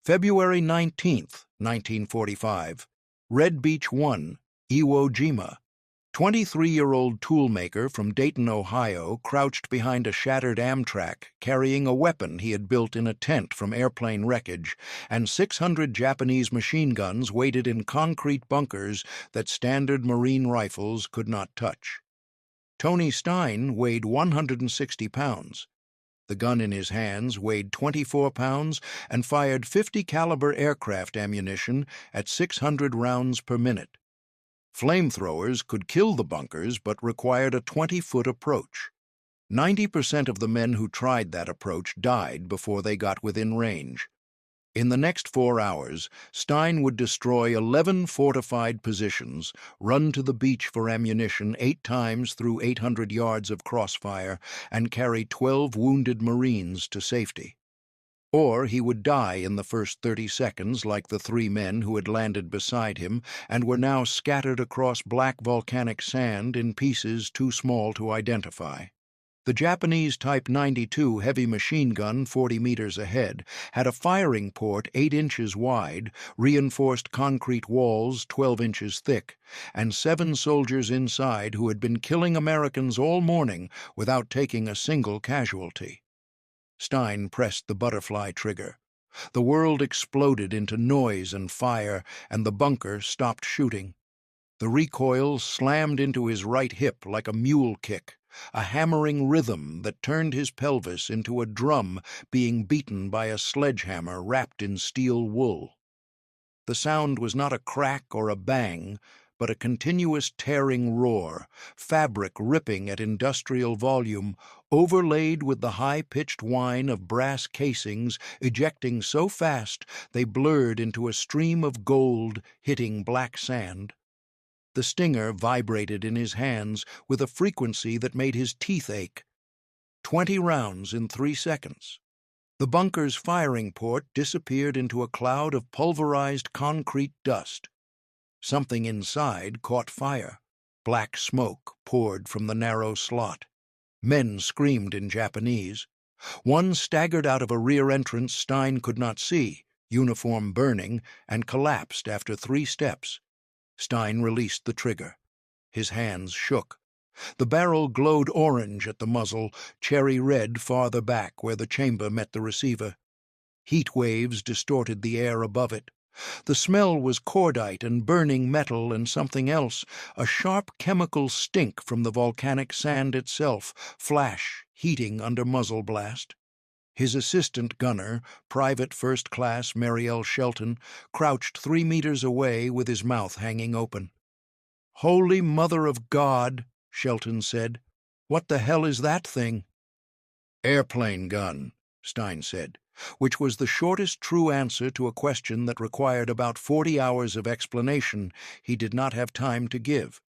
February 19th, 1945. Red Beach 1, Iwo Jima. 23-year-old toolmaker from Dayton, Ohio, crouched behind a shattered Amtrak, carrying a weapon he had built in a tent from airplane wreckage, and 600 Japanese machine guns waited in concrete bunkers that standard Marine rifles could not touch. Tony Stein weighed 160 pounds. The gun in his hands weighed 24 pounds and fired 50 caliber aircraft ammunition at 600 rounds per minute. Flamethrowers could kill the bunkers but required a 20-foot approach. 90% of the men who tried that approach died before they got within range. In the next 4 hours, Stein would destroy 11 fortified positions, run to the beach for ammunition 8 times through 800 yards of crossfire, and carry 12 wounded Marines to safety. Or he would die in the first 30 seconds like the 3 men who had landed beside him and were now scattered across black volcanic sand in pieces too small to identify. The Japanese Type 92 heavy machine gun 40 meters ahead had a firing port 8 inches wide, reinforced concrete walls 12 inches thick, and 7 soldiers inside who had been killing Americans all morning without taking a single casualty. Stein pressed the butterfly trigger. The world exploded into noise and fire, and the bunker stopped shooting. The recoil slammed into his right hip like a mule kick, a hammering rhythm that turned his pelvis into a drum being beaten by a sledgehammer wrapped in steel wool. The sound was not a crack or a bang, but a continuous tearing roar, fabric ripping at industrial volume, overlaid with the high-pitched whine of brass casings ejecting so fast they blurred into a stream of gold hitting black sand. The stinger vibrated in his hands with a frequency that made his teeth ache. 20 rounds in 3 seconds. The bunker's firing port disappeared into a cloud of pulverized concrete dust. Something inside caught fire. Black smoke poured from the narrow slot. Men screamed in Japanese. One staggered out of a rear entrance Stein could not see, uniform burning, and collapsed after 3 steps. Stein released the trigger. His hands shook. The barrel glowed orange at the muzzle, cherry red farther back where the chamber met the receiver. Heat waves distorted the air above it. The smell was cordite and burning metal and something else, a sharp chemical stink from the volcanic sand itself, flash heating under muzzle blast. His assistant gunner, Private First Class Mariel Shelton, crouched 3 meters away with his mouth hanging open. "Holy Mother of God," Shelton said. "What the hell is that thing?" "Airplane gun," Stein said, which was the shortest true answer to a question that required about 40 hours of explanation he did not have time to give.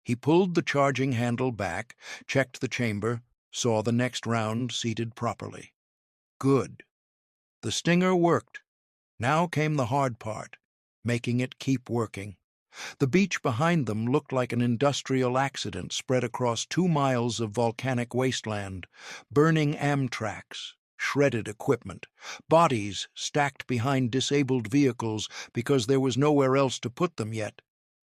He pulled the charging handle back, checked the chamber, saw the next round seated properly. Good. The stinger worked. Now came the hard part, making it keep working. The beach behind them looked like an industrial accident spread across 2 miles of volcanic wasteland, burning Amtraks, shredded equipment, bodies stacked behind disabled vehicles because there was nowhere else to put them yet.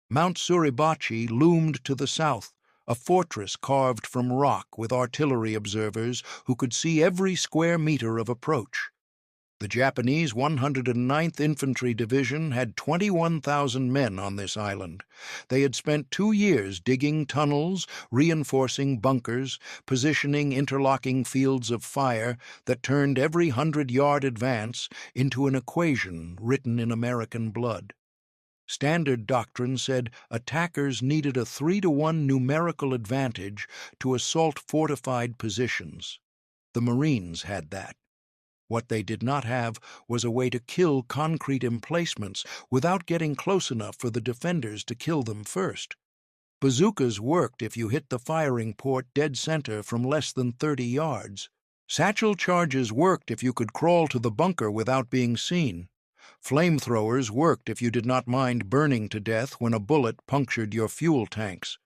Mount Suribachi loomed to the south, a fortress carved from rock with artillery observers who could see every square meter of approach. The Japanese 109th Infantry Division had 21,000 men on this island. They had spent 2 years digging tunnels, reinforcing bunkers, positioning interlocking fields of fire that turned every 100-yard advance into an equation written in American blood. Standard doctrine said attackers needed a 3-to-1 numerical advantage to assault fortified positions. The Marines had that. What they did not have was a way to kill concrete emplacements without getting close enough for the defenders to kill them first. Bazookas worked if you hit the firing port dead center from less than 30 yards. Satchel charges worked if you could crawl to the bunker without being seen. Flamethrowers worked if you did not mind burning to death when a bullet punctured your fuel tanks.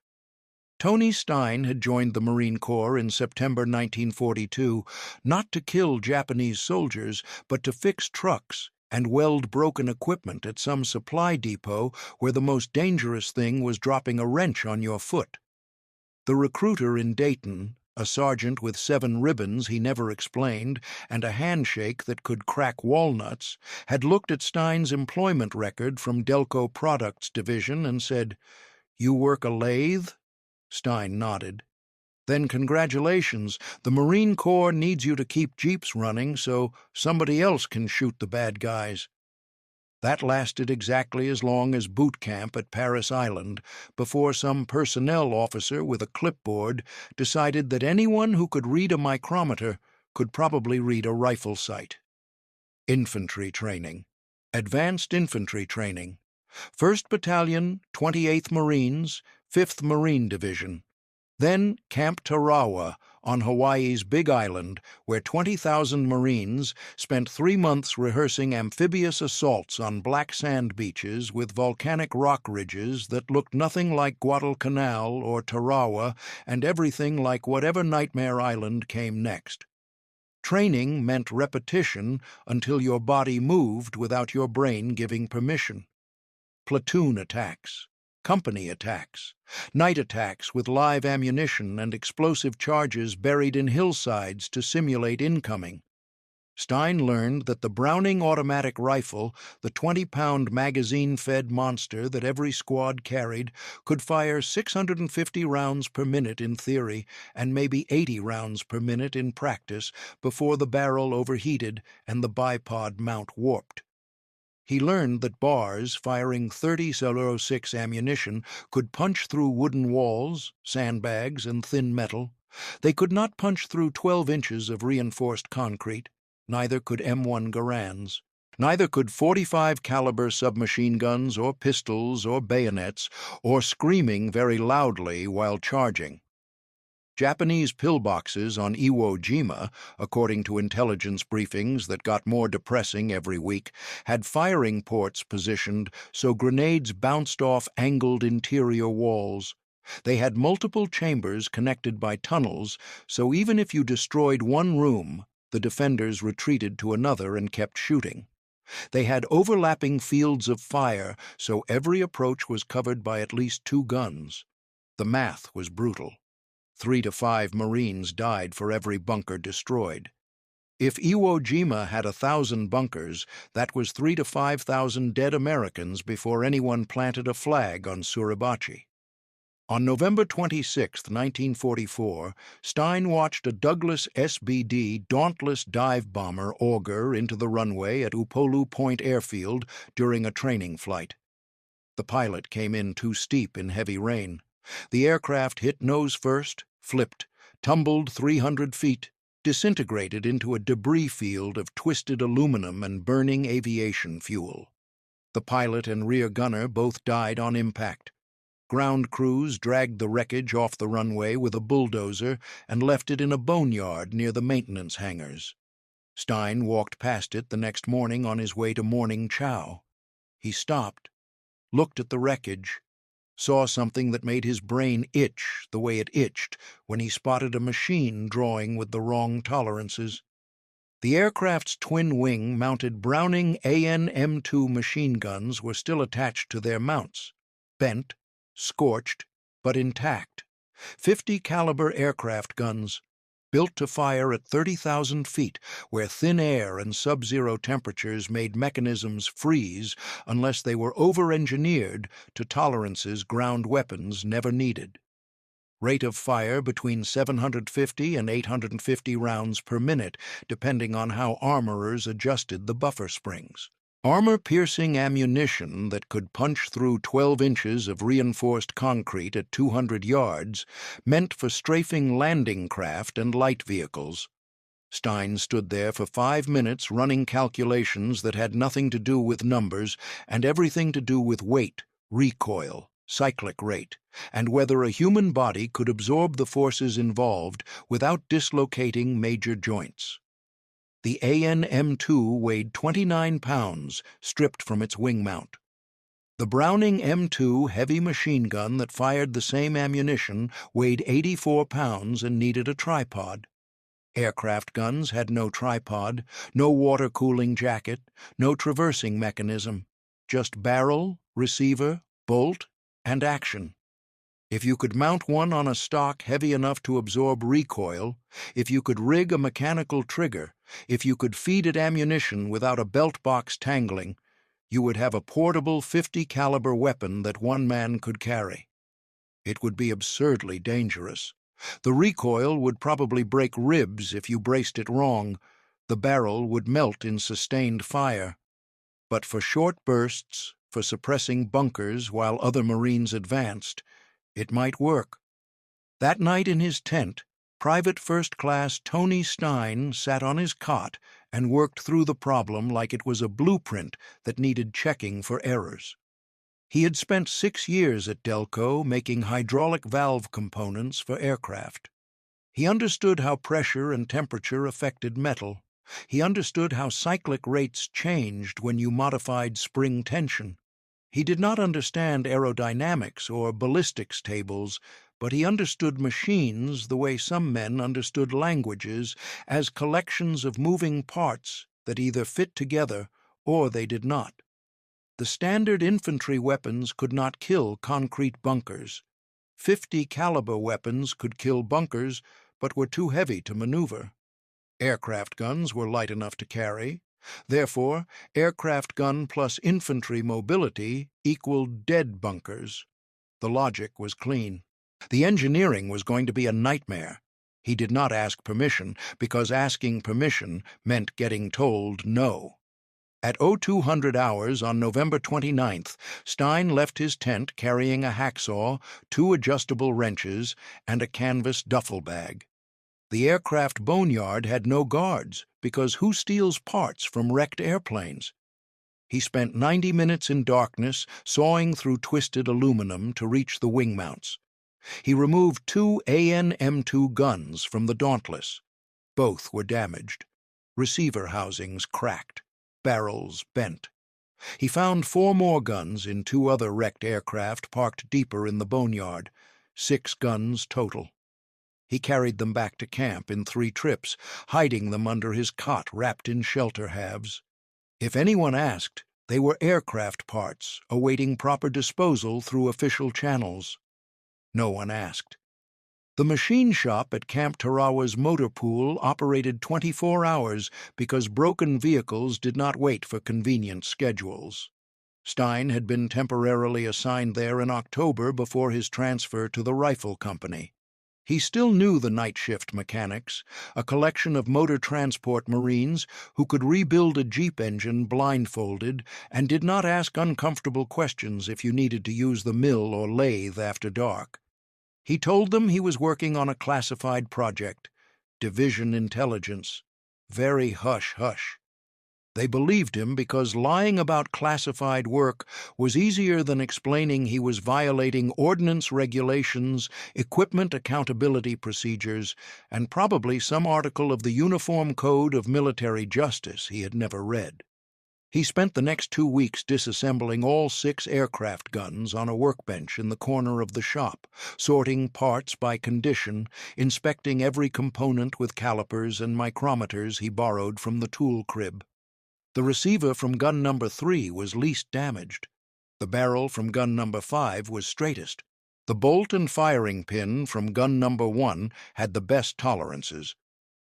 Tony Stein had joined the Marine Corps in September 1942, not to kill Japanese soldiers, but to fix trucks, and weld broken equipment at some supply depot where the most dangerous thing was dropping a wrench on your foot. The recruiter in Dayton, a sergeant with 7 ribbons he never explained and a handshake that could crack walnuts, had looked at Stein's employment record from Delco Products Division and said, "You work a lathe?" Stein nodded. "Then congratulations. The Marine Corps needs you to keep jeeps running so somebody else can shoot the bad guys." That lasted exactly as long as boot camp at Paris Island before some personnel officer with a clipboard decided that anyone who could read a micrometer could probably read a rifle sight. Infantry training. Advanced infantry training. 1st Battalion, 28th Marines, 5th Marine Division. Then Camp Tarawa on Hawaii's Big Island, where 20,000 Marines spent 3 months rehearsing amphibious assaults on black sand beaches with volcanic rock ridges that looked nothing like Guadalcanal or Tarawa and everything like whatever nightmare island came next. Training meant repetition until your body moved without your brain giving permission. Platoon attacks. Company attacks, night attacks with live ammunition and explosive charges buried in hillsides to simulate incoming. Stein learned that the Browning automatic rifle, the 20-pound magazine-fed monster that every squad carried, could fire 650 rounds per minute in theory and maybe 80 rounds per minute in practice before the barrel overheated and the bipod mount warped. He learned that bars firing 30-06 ammunition could punch through wooden walls, sandbags, and thin metal. They could not punch through 12 inches of reinforced concrete. Neither could M1 Garands. Neither could 45 caliber submachine guns or pistols or bayonets or screaming very loudly while charging. Japanese pillboxes on Iwo Jima, according to intelligence briefings that got more depressing every week, had firing ports positioned so grenades bounced off angled interior walls. They had multiple chambers connected by tunnels, so even if you destroyed one room, the defenders retreated to another and kept shooting. They had overlapping fields of fire, so every approach was covered by at least 2 guns. The math was brutal. 3 to 5 Marines died for every bunker destroyed. If Iwo Jima had 1,000 bunkers, that was 3,000 to 5,000 dead Americans before anyone planted a flag on Suribachi. On November 26, 1944, Stein watched a Douglas SBD Dauntless dive bomber auger into the runway at Upolu Point Airfield during a training flight. The pilot came in too steep in heavy rain. The aircraft hit nose first, flipped, tumbled 300 feet, disintegrated into a debris field of twisted aluminum and burning aviation fuel. The pilot and rear gunner both died on impact. Ground crews dragged the wreckage off the runway with a bulldozer and left it in a boneyard near the maintenance hangars. Stein walked past it the next morning on his way to morning chow. He stopped, looked at the wreckage, saw something that made his brain itch the way it itched when he spotted a machine drawing with the wrong tolerances. The aircraft's twin-wing mounted Browning AN-M2 machine guns were still attached to their mounts, bent, scorched, but intact. 50 caliber aircraft guns, built to fire at 30,000 feet, where thin air and sub-zero temperatures made mechanisms freeze unless they were over-engineered to tolerances ground weapons never needed. Rate of fire between 750 and 850 rounds per minute, depending on how armorers adjusted the buffer springs. Armor-piercing ammunition that could punch through 12 inches of reinforced concrete at 200 yards meant for strafing landing craft and light vehicles. Stein stood there for 5 minutes running calculations that had nothing to do with numbers and everything to do with weight, recoil, cyclic rate, and whether a human body could absorb the forces involved without dislocating major joints. The AN-M2 weighed 29 pounds, stripped from its wing mount. The Browning M2 heavy machine gun that fired the same ammunition weighed 84 pounds and needed a tripod. Aircraft guns had no tripod, no water cooling jacket, no traversing mechanism, just barrel, receiver, bolt, and action. If you could mount one on a stock heavy enough to absorb recoil, if you could rig a mechanical trigger, if you could feed it ammunition without a belt box tangling, you would have a portable 50 caliber weapon that one man could carry. It would be absurdly dangerous. The recoil would probably break ribs if you braced it wrong. The barrel would melt in sustained fire. But for short bursts, for suppressing bunkers while other Marines advanced, it might work. That night in his tent, Private First Class Tony Stein sat on his cot and worked through the problem like it was a blueprint that needed checking for errors. He had spent 6 years at Delco making hydraulic valve components for aircraft. He understood how pressure and temperature affected metal. He understood how cyclic rates changed when you modified spring tension. He did not understand aerodynamics or ballistics tables, but he understood machines the way some men understood languages, as collections of moving parts that either fit together or they did not. The standard infantry weapons could not kill concrete bunkers. 50 caliber weapons could kill bunkers, but were too heavy to maneuver. Aircraft guns were light enough to carry. Therefore, aircraft gun plus infantry mobility equaled dead bunkers. The logic was clean. The engineering was going to be a nightmare. He did not ask permission, because asking permission meant getting told no. At 0200 hours on November 29th, Stein left his tent carrying a hacksaw, 2 adjustable wrenches, and a canvas duffel bag. The aircraft boneyard had no guards, because who steals parts from wrecked airplanes? He spent 90 minutes in darkness, sawing through twisted aluminum to reach the wing mounts. He removed 2 AN-M2 guns from the Dauntless. Both were damaged. Receiver housings cracked. Barrels bent. He found 4 more guns in 2 other wrecked aircraft parked deeper in the boneyard, 6 guns total. He carried them back to camp in 3 trips, hiding them under his cot wrapped in shelter halves. If anyone asked, they were aircraft parts awaiting proper disposal through official channels. No one asked. The machine shop at Camp Tarawa's motor pool operated 24 hours because broken vehicles did not wait for convenient schedules. Stein had been temporarily assigned there in October before his transfer to the rifle company. He still knew the night shift mechanics, a collection of motor transport Marines who could rebuild a Jeep engine blindfolded and did not ask uncomfortable questions if you needed to use the mill or lathe after dark. He told them he was working on a classified project, Division Intelligence. Very hush-hush. They believed him because lying about classified work was easier than explaining he was violating ordnance regulations, equipment accountability procedures, and probably some article of the Uniform Code of Military Justice he had never read. He spent the next 2 weeks disassembling all 6 aircraft guns on a workbench in the corner of the shop, sorting parts by condition, inspecting every component with calipers and micrometers he borrowed from the tool crib. The receiver from gun number 3 was least damaged. The barrel from gun number 5 was straightest. The bolt and firing pin from gun number 1 had the best tolerances.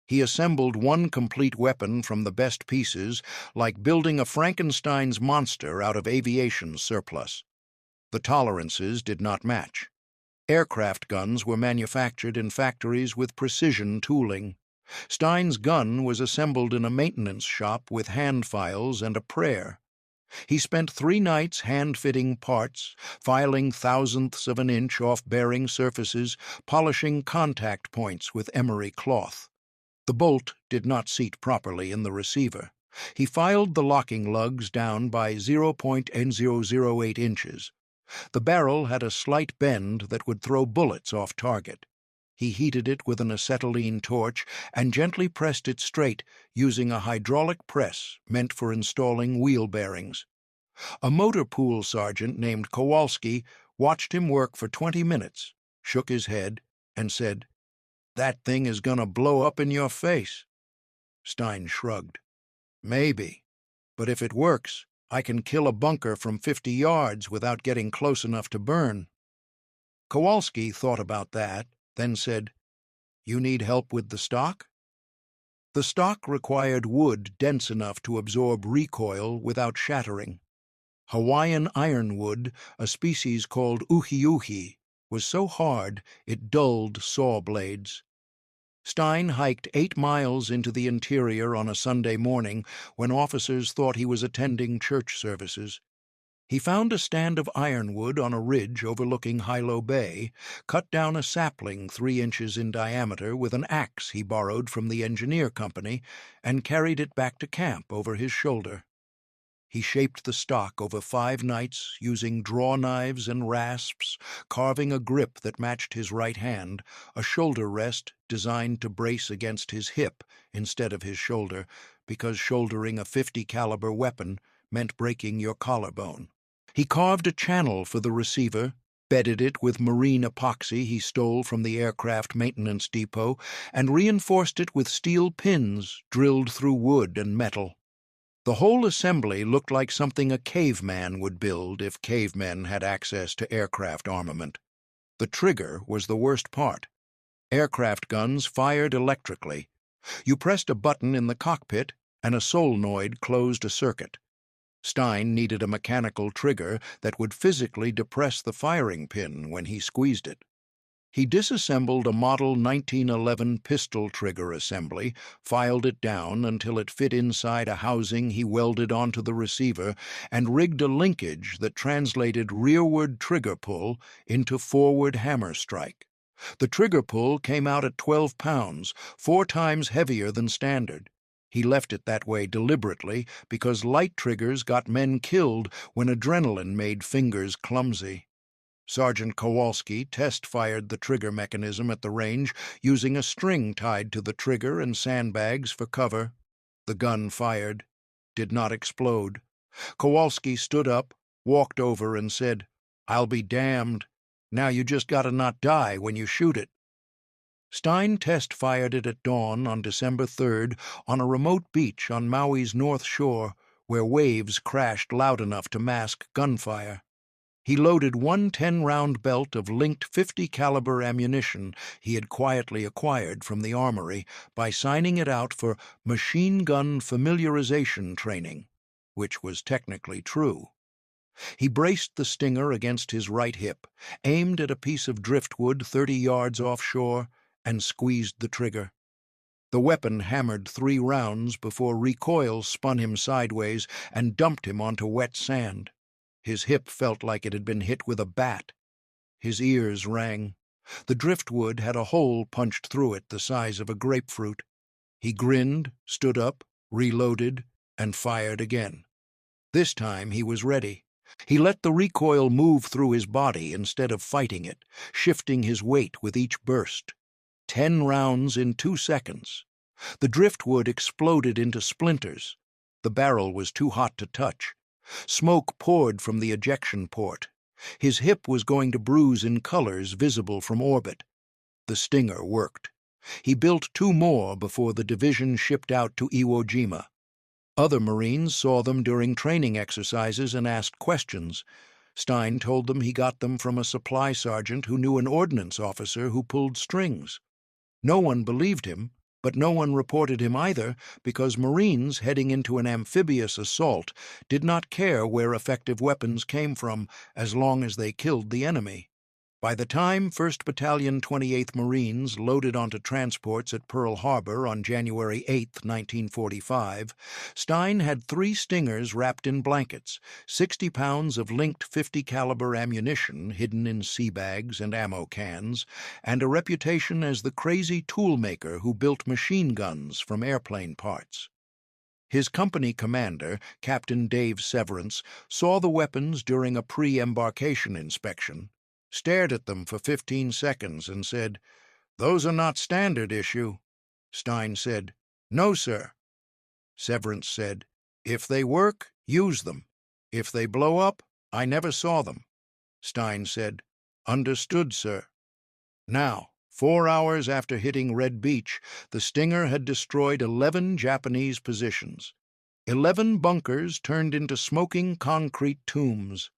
He assembled one complete weapon from the best pieces, like building a Frankenstein's monster out of aviation surplus. The tolerances did not match. Aircraft guns were manufactured in factories with precision tooling. Stein's gun was assembled in a maintenance shop with hand files and a prayer. He spent 3 nights hand-fitting parts, filing thousandths of an inch off bearing surfaces, polishing contact points with emery cloth. The bolt did not seat properly in the receiver. He filed the locking lugs down by 0.008 inches. The barrel had a slight bend that would throw bullets off target. He heated it with an acetylene torch and gently pressed it straight using a hydraulic press meant for installing wheel bearings. A motor pool sergeant named Kowalski watched him work for 20 minutes, shook his head, and said, That thing is gonna blow up in your face." Stein shrugged. "Maybe, but if it works, I can kill a bunker from 50 yards without getting close enough to burn." Kowalski thought about that, then said, "You need help with the stock?" The stock required wood dense enough to absorb recoil without shattering. Hawaiian ironwood, a species called uhi-uhi, was so hard it dulled saw blades. Stein hiked 8 miles into the interior on a Sunday morning when officers thought he was attending church services. He found a stand of ironwood on a ridge overlooking Hilo Bay, cut down a sapling 3 inches in diameter with an axe he borrowed from the engineer company, and carried it back to camp over his shoulder. He shaped the stock over 5 nights using draw knives and rasps, carving a grip that matched his right hand, a shoulder rest designed to brace against his hip instead of his shoulder, because shouldering a .50 caliber weapon meant breaking your collarbone. He carved a channel for the receiver, bedded it with marine epoxy he stole from the aircraft maintenance depot, and reinforced it with steel pins drilled through wood and metal. The whole assembly looked like something a caveman would build if cavemen had access to aircraft armament. The trigger was the worst part. Aircraft guns fired electrically. You pressed a button in the cockpit, and a solenoid closed a circuit. Stein needed a mechanical trigger that would physically depress the firing pin when he squeezed it. He disassembled a Model 1911 pistol trigger assembly, filed it down until it fit inside a housing he welded onto the receiver, and rigged a linkage that translated rearward trigger pull into forward hammer strike. The trigger pull came out at 12 pounds, 4 times heavier than standard. He left it that way deliberately because light triggers got men killed when adrenaline made fingers clumsy. Sergeant Kowalski test-fired the trigger mechanism at the range using a string tied to the trigger and sandbags for cover. The gun fired, did not explode. Kowalski stood up, walked over, and said, "I'll be damned. Now you just gotta not die when you shoot it." Stein test-fired it at dawn on December 3rd on a remote beach on Maui's north shore where waves crashed loud enough to mask gunfire. He loaded one 10-round belt of linked .50 caliber ammunition he had quietly acquired from the armory by signing it out for machine gun familiarization training, which was technically true. He braced the Stinger against his right hip, aimed at a piece of driftwood 30 yards offshore, and squeezed the trigger. The weapon hammered 3 rounds before recoil spun him sideways and dumped him onto wet sand. His hip felt like it had been hit with a bat. His ears rang. The driftwood had a hole punched through it the size of a grapefruit. He grinned, stood up, reloaded, and fired again. This time he was ready. He let the recoil move through his body instead of fighting it, shifting his weight with each burst. 10 rounds in 2 seconds. The driftwood exploded into splinters. The barrel was too hot to touch. Smoke poured from the ejection port. His hip was going to bruise in colors visible from orbit. The Stinger worked. He built 2 more before the division shipped out to Iwo Jima. Other Marines saw them during training exercises and asked questions. Stein told them he got them from a supply sergeant who knew an ordnance officer who pulled strings. No one believed him, but no one reported him either because Marines heading into an amphibious assault did not care where effective weapons came from as long as they killed the enemy. By the time 1st Battalion 28th Marines loaded onto transports at Pearl Harbor on January 8, 1945, Stein had 3 Stingers wrapped in blankets, 60 pounds of linked .50 caliber ammunition hidden in sea bags and ammo cans, and a reputation as the crazy toolmaker who built machine guns from airplane parts. His company commander, Captain Dave Severance, saw the weapons during a pre-embarkation inspection, stared at them for 15 seconds and said, "Those are not standard issue." Stein said, "No, sir." Severance said, "If they work, use them. If they blow up, I never saw them." Stein said, "Understood, sir." Now, 4 hours after hitting Red Beach, the Stinger had destroyed 11 Japanese positions. 11 bunkers turned into smoking concrete tombs.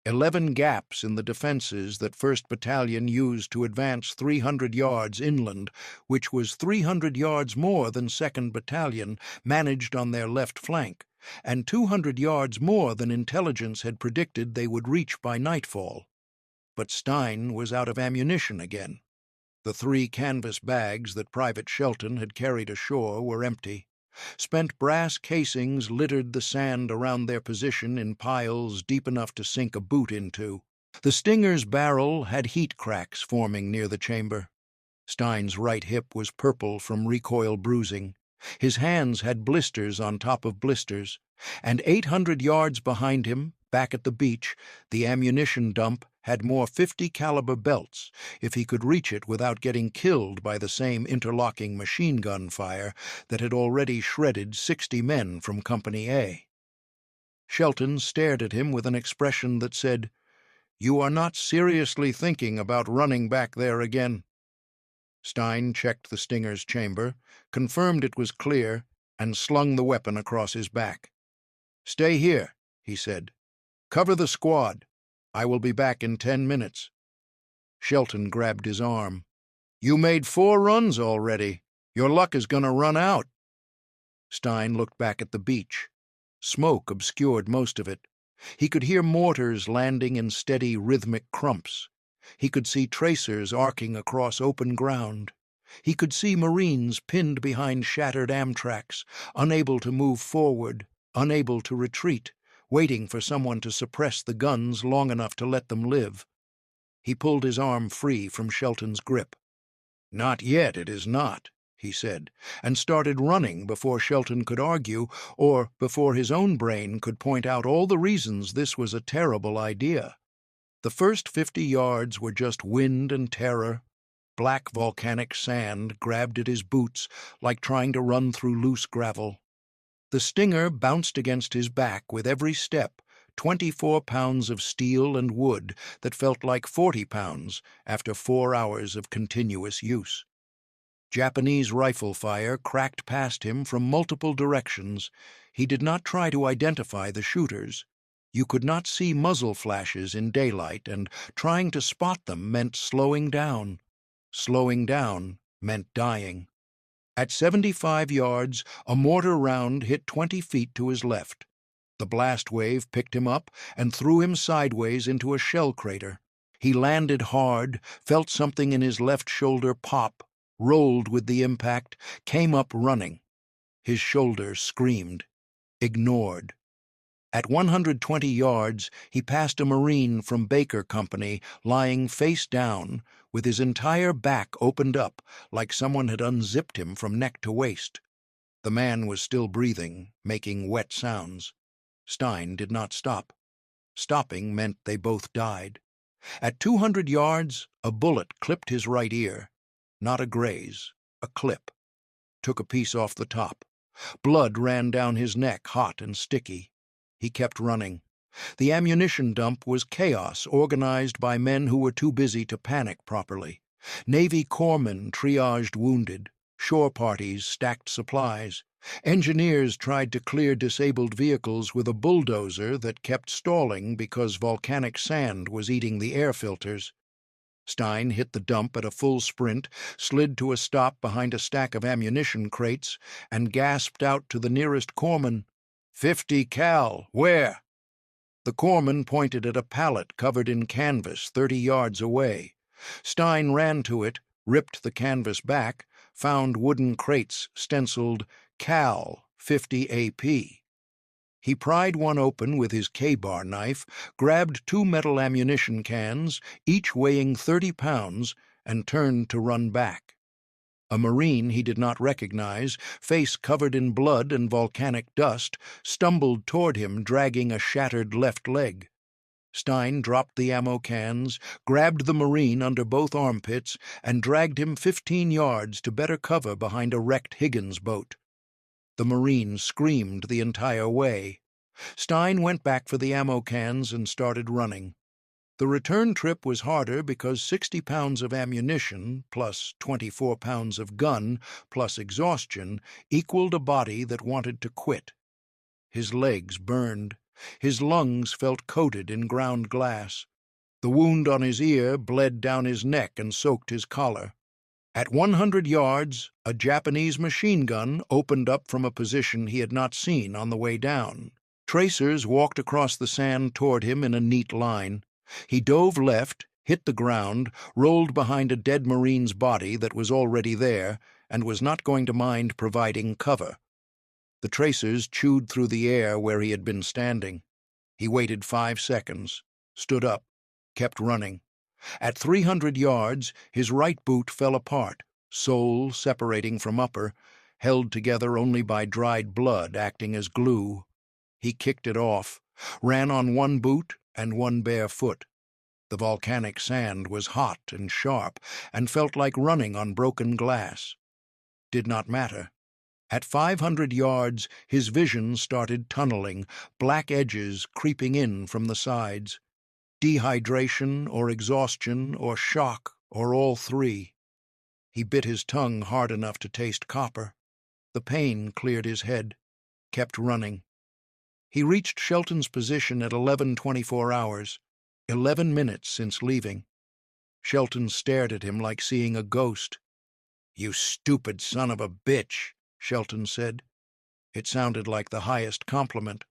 11 gaps in the defenses that 1st Battalion used to advance 300 yards inland, which was 300 yards more than 2nd Battalion managed on their left flank, and 200 yards more than intelligence had predicted they would reach by nightfall. But Stein was out of ammunition again. The 3 canvas bags that Private Shelton had carried ashore were empty. Spent brass casings littered the sand around their position in piles deep enough to sink a boot into. The Stinger's barrel had heat cracks forming near the chamber. Stein's right hip was purple from recoil bruising. His hands had blisters on top of blisters. And 800 yards behind him, back at the beach, the ammunition dump had more .50 caliber belts, if he could reach it without getting killed by the same interlocking machine gun fire that had already shredded 60 men from Company A. Shelton stared at him with an expression that said, "You are not seriously thinking about running back there again." Stein checked the Stinger's chamber, confirmed it was clear, and slung the weapon across his back. "Stay here," he said. "Cover the squad. I will be back in 10 minutes. Shelton grabbed his arm. "You made 4 runs already. Your luck is going to run out." Stein looked back at the beach. Smoke obscured most of it. He could hear mortars landing in steady, rhythmic crumps. He could see tracers arcing across open ground. He could see Marines pinned behind shattered Amtraks, unable to move forward, unable to retreat, waiting for someone to suppress the guns long enough to let them live. He pulled his arm free from Shelton's grip. "Not yet, it is not," he said, and started running before Shelton could argue, or before his own brain could point out all the reasons this was a terrible idea. The first 50 yards were just wind and terror. Black volcanic sand grabbed at his boots like trying to run through loose gravel. The Stinger bounced against his back with every step, 24 pounds of steel and wood that felt like 40 pounds after 4 hours of continuous use. Japanese rifle fire cracked past him from multiple directions. He did not try to identify the shooters. You could not see muzzle flashes in daylight, and trying to spot them meant slowing down. Slowing down meant dying. At 75 yards, a mortar round hit 20 feet to his left. The blast wave picked him up and threw him sideways into a shell crater. He landed hard, felt something in his left shoulder pop, rolled with the impact, came up running. His shoulder screamed. Ignored. At 120 yards, he passed a Marine from Baker Company lying face down, with his entire back opened up like someone had unzipped him from neck to waist. The man was still breathing, making wet sounds. Stein did not stop. Stopping meant they both died. At 200 yards, a bullet clipped his right ear. Not a graze, a clip. Took a piece off the top. Blood ran down his neck, hot and sticky. He kept running. The ammunition dump was chaos organized by men who were too busy to panic properly. Navy corpsmen triaged wounded. Shore parties stacked supplies. Engineers tried to clear disabled vehicles with a bulldozer that kept stalling because volcanic sand was eating the air filters. Stein hit the dump at a full sprint, slid to a stop behind a stack of ammunition crates, and gasped out to the nearest corpsman, "50 cal, where?" The corpsman pointed at a pallet covered in canvas 30 yards away. Stein ran to it, ripped the canvas back, found wooden crates stenciled Cal 50 AP. He pried one open with his K-bar knife, grabbed 2 metal ammunition cans, each weighing 30 pounds, and turned to run back. A Marine he did not recognize, face covered in blood and volcanic dust, stumbled toward him, dragging a shattered left leg. Stein dropped the ammo cans, grabbed the Marine under both armpits, and dragged him 15 yards to better cover behind a wrecked Higgins boat. The Marine screamed the entire way. Stein went back for the ammo cans and started running. The return trip was harder because 60 pounds of ammunition, plus 24 pounds of gun, plus exhaustion, equaled a body that wanted to quit. His legs burned. His lungs felt coated in ground glass. The wound on his ear bled down his neck and soaked his collar. At 100 yards, a Japanese machine gun opened up from a position he had not seen on the way down. Tracers walked across the sand toward him in a neat line. He dove left, hit the ground, rolled behind a dead Marine's body that was already there, and was not going to mind providing cover. The tracers chewed through the air where he had been standing. He waited 5 seconds, stood up, kept running. At 300 yards, his right boot fell apart, sole separating from upper, held together only by dried blood acting as glue. He kicked it off, ran on one boot and one bare foot. The volcanic sand was hot and sharp and felt like running on broken glass. Did not matter. At 500 yards, his vision started tunneling, black edges creeping in from the sides. Dehydration or exhaustion or shock or all three. He bit his tongue hard enough to taste copper. The pain cleared his head, kept running. He reached Shelton's position at 11:24 hours, 11 minutes since leaving. Shelton stared at him like seeing a ghost. "You stupid son of a bitch," Shelton said. It sounded like the highest compliment.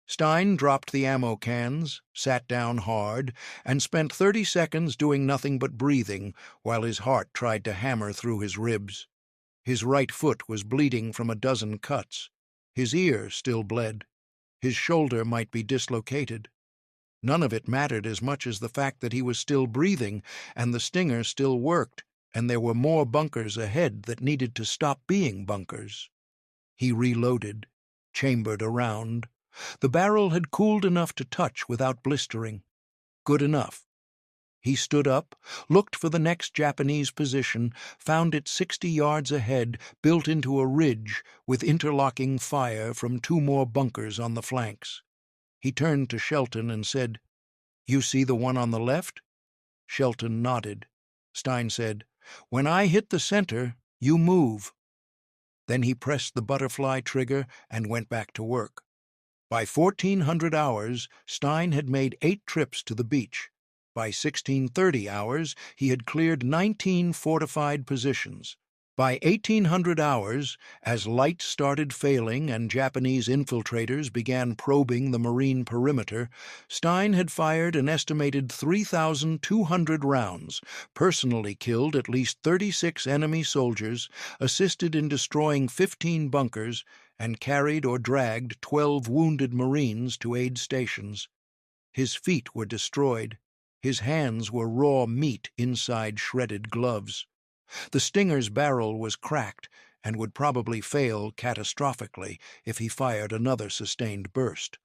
Stein dropped the ammo cans, sat down hard, and spent 30 seconds doing nothing but breathing while his heart tried to hammer through his ribs. His right foot was bleeding from a dozen cuts. His ear still bled. His shoulder might be dislocated. None of it mattered as much as the fact that he was still breathing, and the stinger still worked, and there were more bunkers ahead that needed to stop being bunkers. He reloaded, chambered around. The barrel had cooled enough to touch without blistering. Good enough. He stood up, looked for the next Japanese position, found it 60 yards ahead, built into a ridge, with interlocking fire from 2 more bunkers on the flanks. He turned to Shelton and said, "You see the one on the left?" Shelton nodded. Stein said, "When I hit the center, you move." Then he pressed the butterfly trigger and went back to work. By 1400 hours, Stein had made 8 trips to the beach. By 1630 hours, he had cleared 19 fortified positions. By 1800 hours, as light started failing and Japanese infiltrators began probing the marine perimeter, Stein had fired an estimated 3,200 rounds, personally killed at least 36 enemy soldiers, assisted in destroying 15 bunkers, and carried or dragged 12 wounded Marines to aid stations. His feet were destroyed. His hands were raw meat inside shredded gloves. The Stinger's barrel was cracked and would probably fail catastrophically if he fired another sustained burst.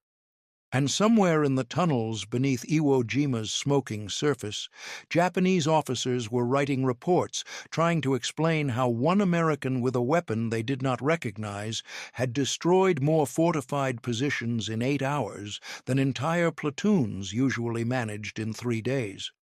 And somewhere in the tunnels beneath Iwo Jima's smoking surface, Japanese officers were writing reports trying to explain how one American with a weapon they did not recognize had destroyed more fortified positions in 8 hours than entire platoons usually managed in 3 days.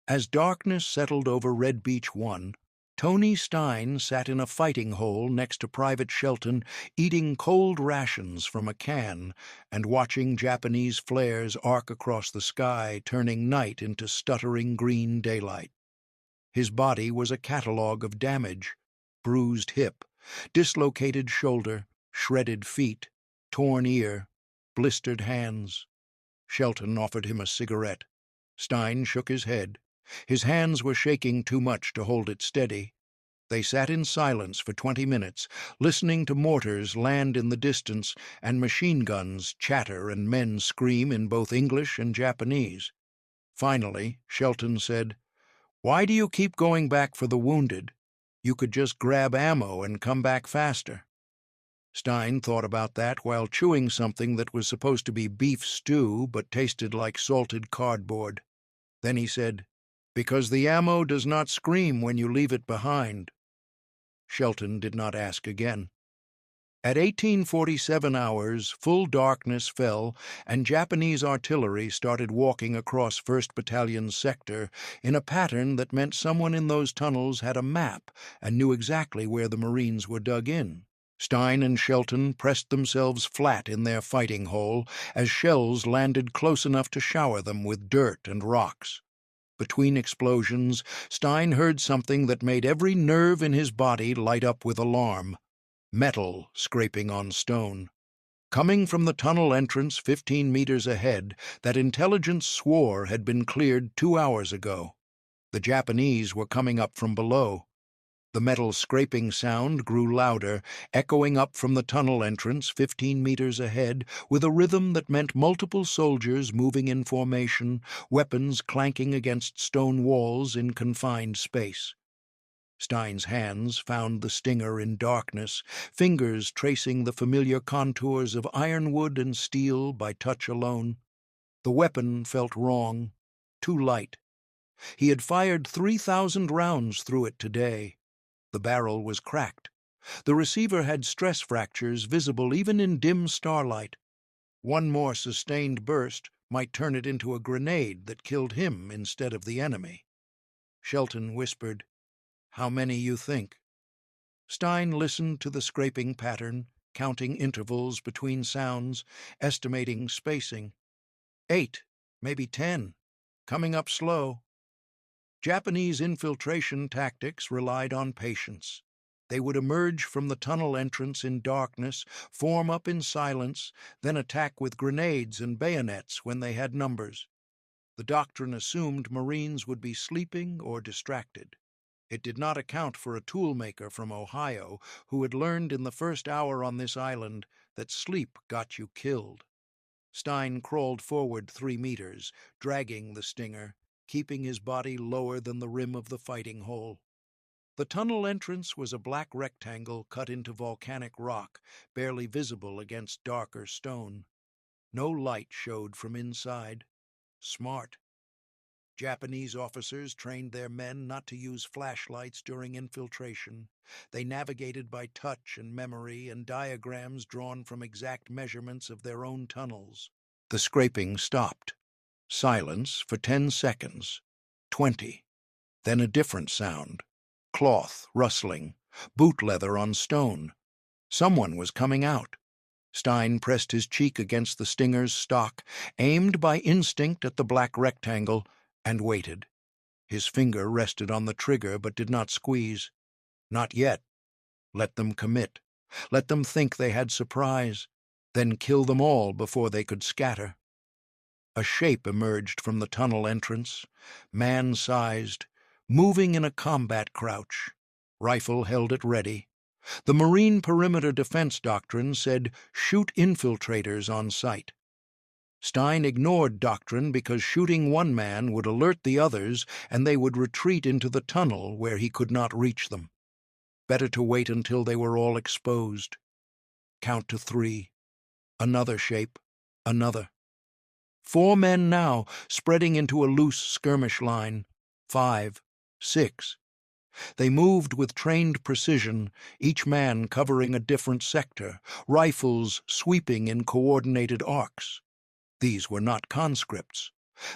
As darkness settled over Red Beach 1, Tony Stein sat in a fighting hole next to Private Shelton, eating cold rations from a can and watching Japanese flares arc across the sky, turning night into stuttering green daylight. His body was a catalogue of damage: bruised hip, dislocated shoulder, shredded feet, torn ear, blistered hands. Shelton offered him a cigarette. Stein shook his head. His hands were shaking too much to hold it steady. They sat in silence for 20 minutes, listening to mortars land in the distance and machine guns chatter and men scream in both English and Japanese. Finally, Shelton said, "Why do you keep going back for the wounded? You could just grab ammo and come back faster." Stein thought about that while chewing something that was supposed to be beef stew but tasted like salted cardboard. Then he said, "Because the ammo does not scream when you leave it behind." Shelton did not ask again. At 1847 hours, full darkness fell, and Japanese artillery started walking across 1st Battalion's sector in a pattern that meant someone in those tunnels had a map and knew exactly where the Marines were dug in. Stein and Shelton pressed themselves flat in their fighting hole as shells landed close enough to shower them with dirt and rocks. Between explosions, Stein heard something that made every nerve in his body light up with alarm. Metal scraping on stone. Coming from the tunnel entrance 15 meters ahead, that intelligence swore had been cleared 2 hours ago. The Japanese were coming up from below. The metal scraping sound grew louder, echoing up from the tunnel entrance 15 meters ahead with a rhythm that meant multiple soldiers moving in formation, weapons clanking against stone walls in confined space. Stein's hands found the stinger in darkness, fingers tracing the familiar contours of ironwood and steel by touch alone. The weapon felt wrong, too light. He had fired 3,000 rounds through it today. The barrel was cracked. The receiver had stress fractures visible even in dim starlight. One more sustained burst might turn it into a grenade that killed him instead of the enemy. Shelton whispered, "How many you think?" Stein listened to the scraping pattern, counting intervals between sounds, estimating spacing. 8, maybe 10, coming up slow. Japanese infiltration tactics relied on patience. They would emerge from the tunnel entrance in darkness, form up in silence, then attack with grenades and bayonets when they had numbers. The doctrine assumed Marines would be sleeping or distracted. It did not account for a toolmaker from Ohio who had learned in the first hour on this island that sleep got you killed. Stein crawled forward 3 meters, dragging the stinger, keeping his body lower than the rim of the fighting hole. The tunnel entrance was a black rectangle cut into volcanic rock, barely visible against darker stone. No light showed from inside. Smart. Japanese officers trained their men not to use flashlights during infiltration. They navigated by touch and memory and diagrams drawn from exact measurements of their own tunnels. The scraping stopped. Silence for 10 seconds. 20. Then a different sound. Cloth rustling. Boot leather on stone. Someone was coming out. Stein pressed his cheek against the stinger's stock, aimed by instinct at the black rectangle, and waited. His finger rested on the trigger but did not squeeze. Not yet. Let them commit. Let them think they had surprise. Then kill them all before they could scatter. A shape emerged from the tunnel entrance, man-sized, moving in a combat crouch. Rifle held at ready. The Marine perimeter defense doctrine said, "Shoot infiltrators on sight." Stein ignored doctrine because shooting one man would alert the others and they would retreat into the tunnel where he could not reach them. Better to wait until they were all exposed. Count to 3. Another shape. Another. 4 men now, spreading into a loose skirmish line. 5. 6. They moved with trained precision, each man covering a different sector, rifles sweeping in coordinated arcs. These were not conscripts.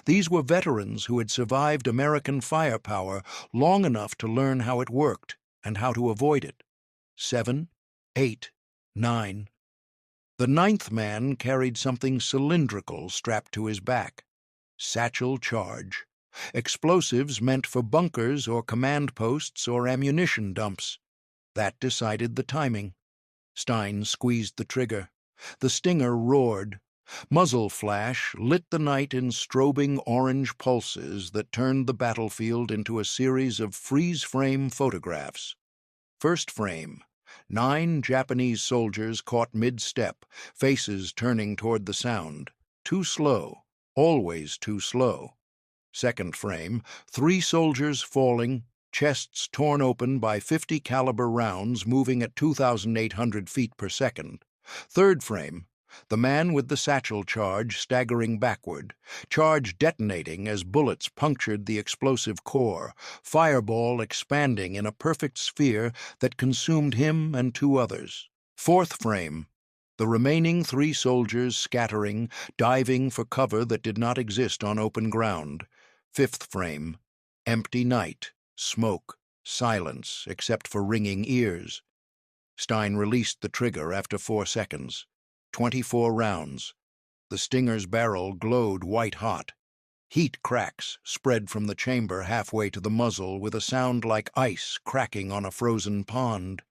These were veterans who had survived American firepower long enough to learn how it worked and how to avoid it. 7, 8, 9. The 9th man carried something cylindrical strapped to his back. Satchel charge. Explosives meant for bunkers or command posts or ammunition dumps. That decided the timing. Stein squeezed the trigger. The stinger roared. Muzzle flash lit the night in strobing orange pulses that turned the battlefield into a series of freeze-frame photographs. First frame. 9 Japanese soldiers caught mid-step, faces turning toward the sound. Too slow. Always too slow. Second frame. 3 soldiers falling, chests torn open by 50 caliber rounds moving at 2,800 feet per second. Third frame. The man with the satchel charge staggering backward, charge detonating as bullets punctured the explosive core, fireball expanding in a perfect sphere that consumed him and 2 others. Fourth frame. The remaining 3 soldiers scattering, diving for cover that did not exist on open ground. Fifth frame. Empty night, smoke, silence except for ringing ears. Stein released the trigger after 4 seconds. 24 rounds. The Stinger's barrel glowed white-hot. Heat cracks spread from the chamber halfway to the muzzle with a sound like ice cracking on a frozen pond.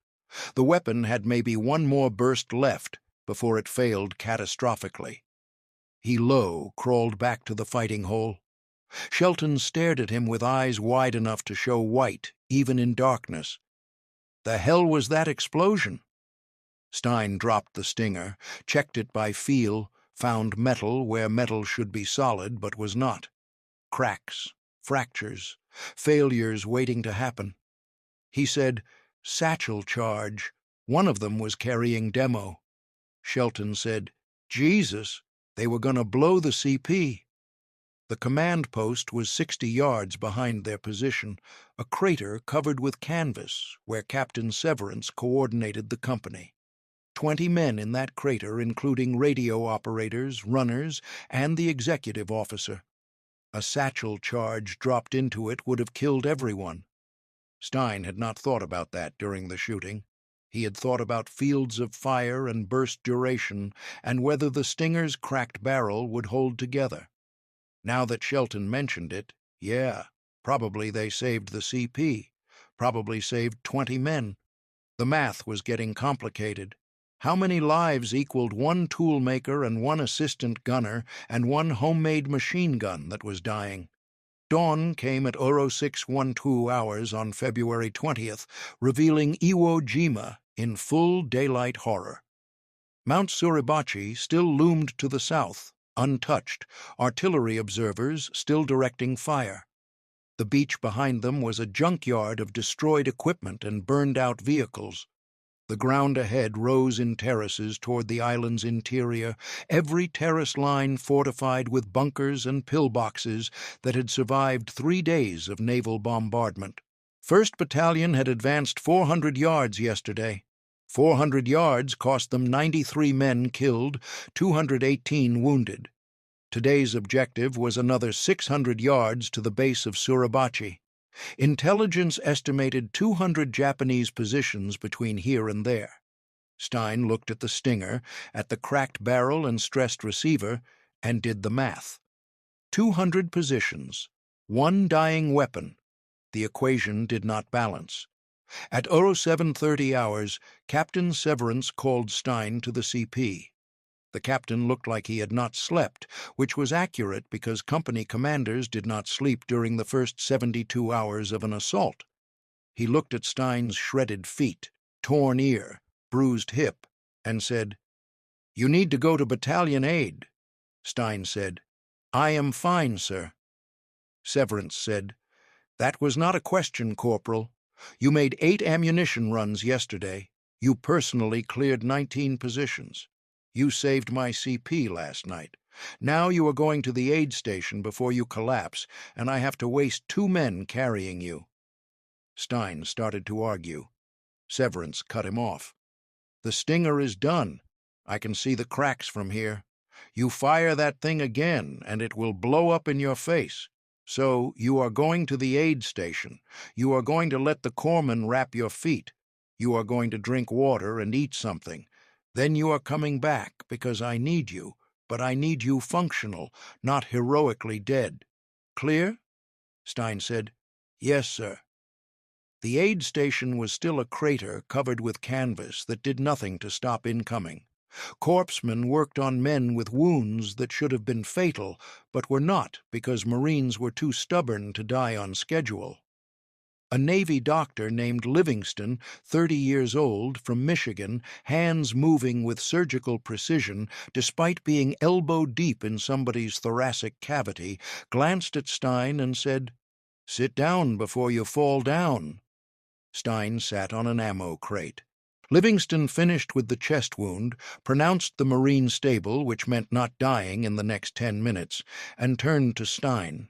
The weapon had maybe 1 more burst left before it failed catastrophically. He crawled back to the fighting hole. Shelton stared at him with eyes wide enough to show white, even in darkness. The hell was that explosion? Stein dropped the Stinger, checked it by feel, found metal where metal should be solid but was not. Cracks, fractures, failures waiting to happen. He said, "Satchel charge." One of them was carrying demo. Shelton said, "Jesus, they were going to blow the CP." The command post was 60 yards behind their position, a crater covered with canvas where Captain Severance coordinated the company. 20 men in that crater, including radio operators, runners, and the executive officer. A satchel charge dropped into it would have killed everyone. Stein had not thought about that during the shooting. He had thought about fields of fire and burst duration, and whether the Stinger's cracked barrel would hold together. Now that Shelton mentioned it, yeah, probably they saved the CP, probably saved 20 men. The math was getting complicated. How many lives equaled 1 toolmaker and 1 assistant gunner and 1 homemade machine gun that was dying? Dawn came at 0612 hours on February 20th, revealing Iwo Jima in full daylight horror. Mount Suribachi still loomed to the south, untouched, artillery observers still directing fire. The beach behind them was a junkyard of destroyed equipment and burned-out vehicles. The ground ahead rose in terraces toward the island's interior, every terrace line fortified with bunkers and pillboxes that had survived 3 days of naval bombardment. 1st Battalion had advanced 400 yards yesterday. 400 yards cost them 93 men killed, 218 wounded. Today's objective was another 600 yards to the base of Suribachi. Intelligence estimated 200 Japanese positions between here and there. Stein looked at the Stinger, at the cracked barrel and stressed receiver, and did the math. 200 positions, 1 dying weapon. The equation did not balance. At 0730 hours, Captain Severance called Stein to the CP. The captain looked like he had not slept, which was accurate because company commanders did not sleep during the first 72 hours of an assault. He looked at Stein's shredded feet, torn ear, bruised hip, and said, "You need to go to battalion aid." Stein said, "I am fine, sir." Severance said, "That was not a question, Corporal. You made 8 ammunition runs yesterday. You personally cleared 19 positions. You saved my CP last night. Now you are going to the aid station before you collapse, and I have to waste 2 men carrying you." Stein started to argue. Severance cut him off. "The Stinger is done. I can see the cracks from here. You fire that thing again, and it will blow up in your face. So you are going to the aid station. You are going to let the corpsman wrap your feet. You are going to drink water and eat something. Then you are coming back because I need you, but I need you functional, not heroically dead. Clear?" Stein said, "Yes, sir." The aid station was still a crater covered with canvas that did nothing to stop incoming. Corpsmen worked on men with wounds that should have been fatal, but were not because Marines were too stubborn to die on schedule. A Navy doctor named Livingston, 30 years old, from Michigan, hands moving with surgical precision, despite being elbow-deep in somebody's thoracic cavity, glanced at Stein and said, "Sit down before you fall down." Stein sat on an ammo crate. Livingston finished with the chest wound, pronounced the Marine stable, which meant not dying in the next 10 minutes, and turned to Stein.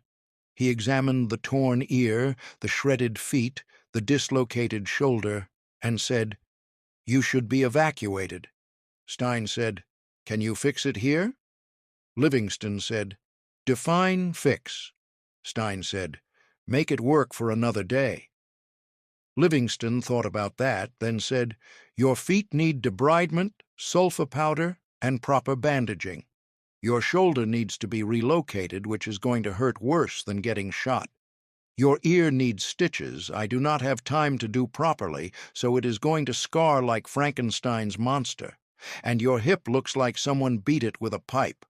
He examined the torn ear, the shredded feet, the dislocated shoulder, and said, You should be evacuated. Stein said, Can you fix it here? Livingston said, Define fix. Stein said, Make it work for another day. Livingston thought about that, then said, Your feet need debridement, sulfa powder, and proper bandaging. Your shoulder needs to be relocated, which is going to hurt worse than getting shot. Your ear needs stitches I do not have time to do properly, so it is going to scar like Frankenstein's monster. And your hip looks like someone beat it with a pipe.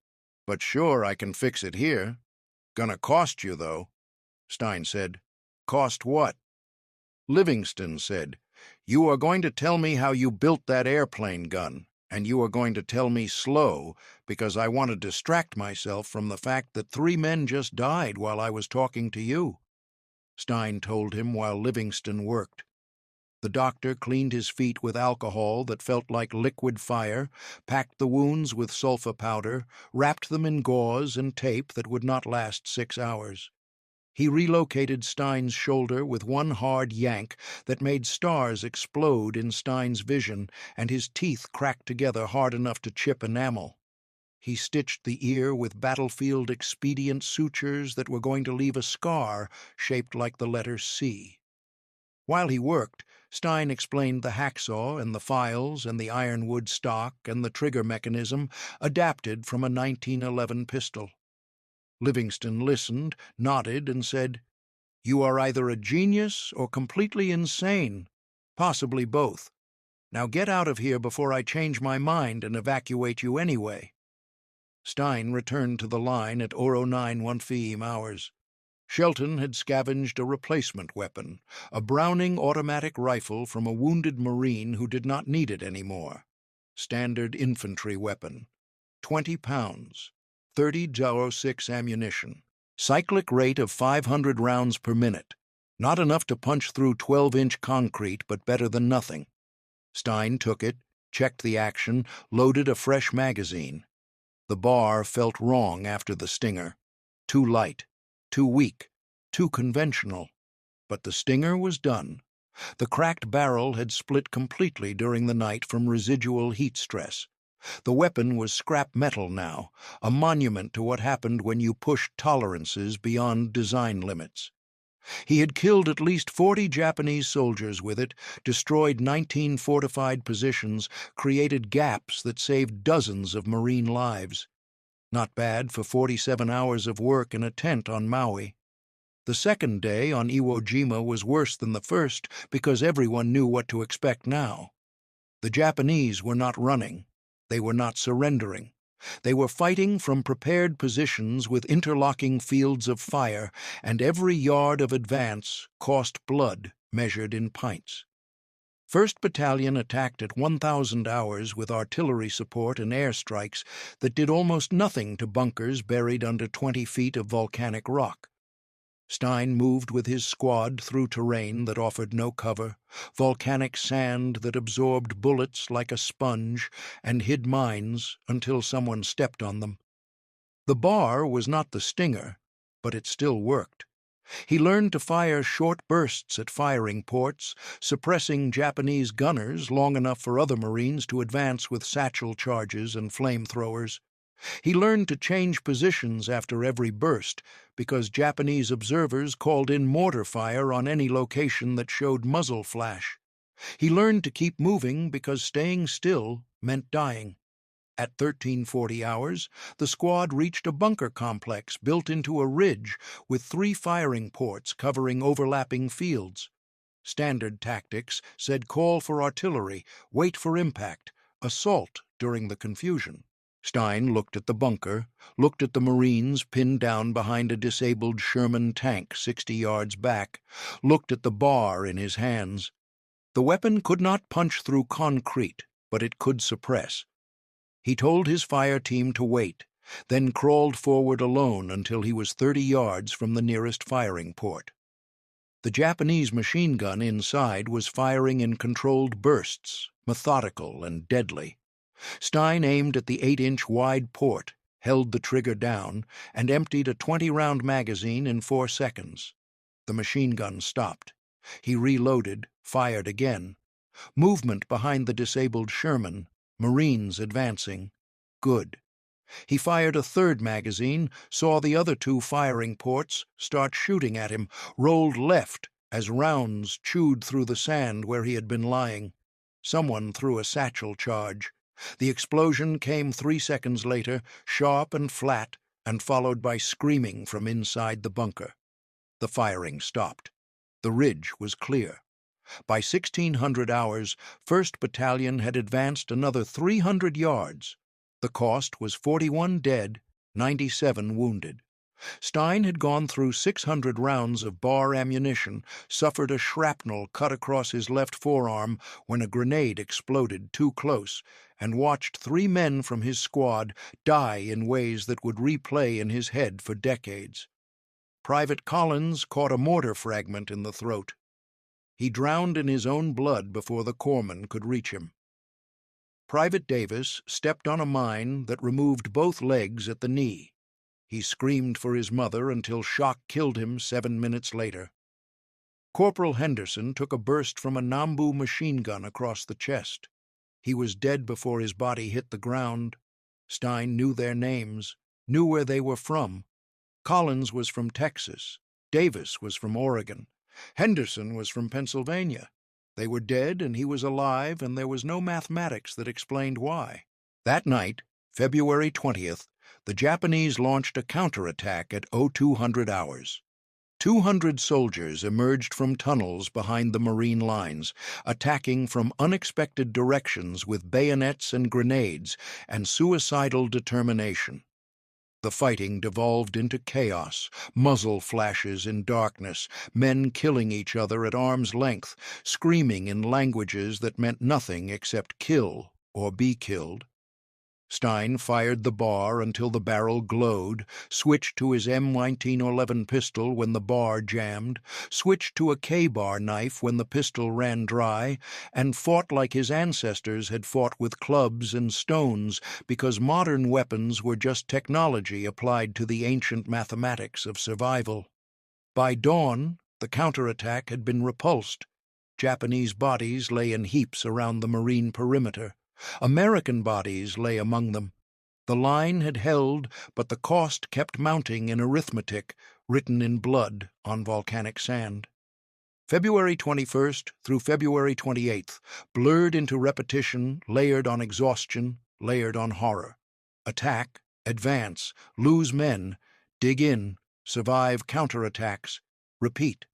But sure, I can fix it here. Gonna cost you, though. Stein said, Cost what? Livingston said, You are going to tell me how you built that airplane gun, and you are going to tell me slow, because I want to distract myself from the fact that 3 men just died while I was talking to you. Stein told him while Livingston worked. The doctor cleaned his feet with alcohol that felt like liquid fire, packed the wounds with sulfa powder, wrapped them in gauze and tape that would not last 6 hours. He relocated Stein's shoulder with one hard yank that made stars explode in Stein's vision, and his teeth cracked together hard enough to chip enamel. He stitched the ear with battlefield expedient sutures that were going to leave a scar shaped like the letter C. While he worked, Stein explained the hacksaw and the files and the ironwood stock and the trigger mechanism adapted from a 1911 pistol. Livingston listened, nodded, and said, You are either a genius or completely insane, possibly both. Now get out of here before I change my mind and evacuate you anyway. Stein returned to the line at 09:15 hours. Shelton had scavenged a replacement weapon, a Browning automatic rifle from a wounded Marine who did not need it anymore. Standard infantry weapon. 20 pounds. 30.06 ammunition. Cyclic rate of 500 rounds per minute. Not enough to punch through 12-inch concrete, but better than nothing. Stein took it, checked the action, loaded a fresh magazine. The bar felt wrong after the stinger. Too light, too weak, too conventional. But the stinger was done. The cracked barrel had split completely during the night from residual heat stress. The weapon was scrap metal now, a monument to what happened when you pushed tolerances beyond design limits. He had killed at least 40 Japanese soldiers with it, destroyed 19 fortified positions, created gaps that saved dozens of Marine lives. Not bad for 47 hours of work in a tent on Maui. The second day on Iwo Jima was worse than the first because everyone knew what to expect now. The Japanese were not running. They were not surrendering. They were fighting from prepared positions with interlocking fields of fire, and every yard of advance cost blood measured in pints. 1st Battalion attacked at 1,000 hours with artillery support and airstrikes that did almost nothing to bunkers buried under 20 feet of volcanic rock. Stein moved with his squad through terrain that offered no cover, volcanic sand that absorbed bullets like a sponge, and hid mines until someone stepped on them. The bar was not the stinger, but it still worked. He learned to fire short bursts at firing ports, suppressing Japanese gunners long enough for other Marines to advance with satchel charges and flamethrowers. He learned to change positions after every burst, because Japanese observers called in mortar fire on any location that showed muzzle flash. He learned to keep moving because staying still meant dying. At 1340 hours, the squad reached a bunker complex built into a ridge with 3 firing ports covering overlapping fields. Standard tactics said call for artillery, wait for impact, assault during the confusion. Stein looked at the bunker, looked at the Marines pinned down behind a disabled Sherman tank 60 yards back, looked at the bar in his hands. The weapon could not punch through concrete, but it could suppress. He told his fire team to wait, then crawled forward alone until he was 30 yards from the nearest firing port. The Japanese machine gun inside was firing in controlled bursts, methodical and deadly. Stein aimed at the 8-inch wide port, held the trigger down, and emptied a 20-round magazine in 4 seconds. The machine gun stopped. He reloaded, fired again. Movement behind the disabled Sherman. Marines advancing. Good. He fired a third magazine, saw the other two firing ports start shooting at him, rolled left as rounds chewed through the sand where he had been lying. Someone threw a satchel charge. The explosion came 3 seconds later, sharp and flat, and followed by screaming from inside the bunker. The firing stopped. The ridge was clear. By 1600 hours, 1st Battalion had advanced another 300 yards. The cost was 41 dead, 97 wounded. Stein had gone through 600 rounds of bar ammunition, suffered a shrapnel cut across his left forearm when a grenade exploded too close, and watched 3 men from his squad die in ways that would replay in his head for decades. Private Collins caught a mortar fragment in the throat. He drowned in his own blood before the corpsman could reach him. Private Davis stepped on a mine that removed both legs at the knee. He screamed for his mother until shock killed him 7 minutes later. Corporal Henderson took a burst from a Nambu machine gun across the chest. He was dead before his body hit the ground. Stein knew their names, knew where they were from. Collins was from Texas. Davis was from Oregon. Henderson was from Pennsylvania. They were dead and he was alive, and there was no mathematics that explained why. That night, February 20th, the Japanese launched a counterattack at 0200 hours. 200 soldiers emerged from tunnels behind the Marine lines, attacking from unexpected directions with bayonets and grenades and suicidal determination. The fighting devolved into chaos, muzzle flashes in darkness, men killing each other at arm's length, screaming in languages that meant nothing except kill or be killed. Stein fired the bar until the barrel glowed, switched to his M1911 pistol when the bar jammed, switched to a K-bar knife when the pistol ran dry, and fought like his ancestors had fought with clubs and stones, because modern weapons were just technology applied to the ancient mathematics of survival. By dawn, the counterattack had been repulsed. Japanese bodies lay in heaps around the Marine perimeter. American bodies lay among them. The line had held, but the cost kept mounting in arithmetic, written in blood on volcanic sand. February 21st through February 28th, blurred into repetition, layered on exhaustion, layered on horror. Attack, advance, lose men, dig in, survive counterattacks, repeat.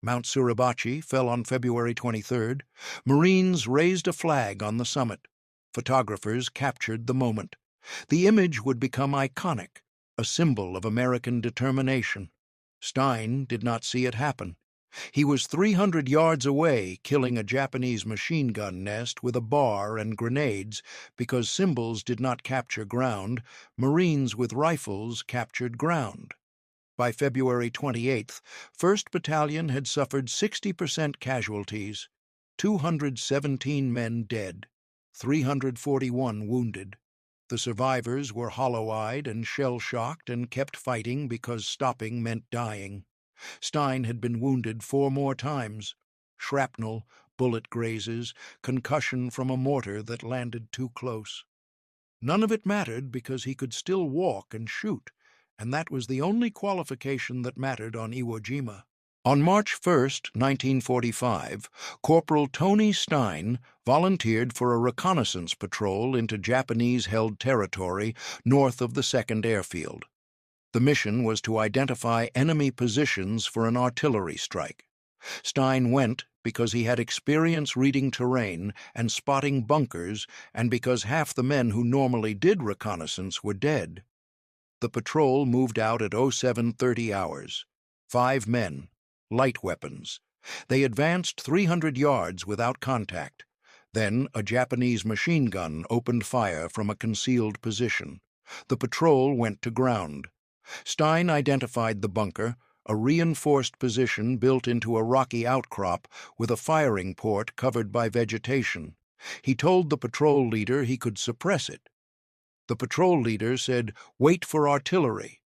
Mount Suribachi fell on February 23rd. Marines raised a flag on the summit. Photographers captured the moment. The image would become iconic, a symbol of American determination. Stein did not see it happen. He was 300 yards away, killing a Japanese machine gun nest with a bar and grenades because symbols did not capture ground. Marines with rifles captured ground. By February 28th, 1st Battalion had suffered 60% casualties, 217 men dead, 341 wounded. The survivors were hollow-eyed and shell-shocked and kept fighting because stopping meant dying. Stein had been wounded 4 more times. Shrapnel, bullet grazes, concussion from a mortar that landed too close. None of it mattered because he could still walk and shoot, and that was the only qualification that mattered on Iwo Jima. On March 1st, 1945, Corporal Tony Stein volunteered for a reconnaissance patrol into Japanese-held territory north of the 2nd Airfield. The mission was to identify enemy positions for an artillery strike. Stein went because he had experience reading terrain and spotting bunkers, and because half the men who normally did reconnaissance were dead. The patrol moved out at 0730 hours. 5 men. Light weapons. They advanced 300 yards without contact. Then a Japanese machine gun opened fire from a concealed position. The patrol went to ground. Stein identified the bunker, a reinforced position built into a rocky outcrop with a firing port covered by vegetation. He told the patrol leader he could suppress it. The patrol leader said, "Wait for artillery."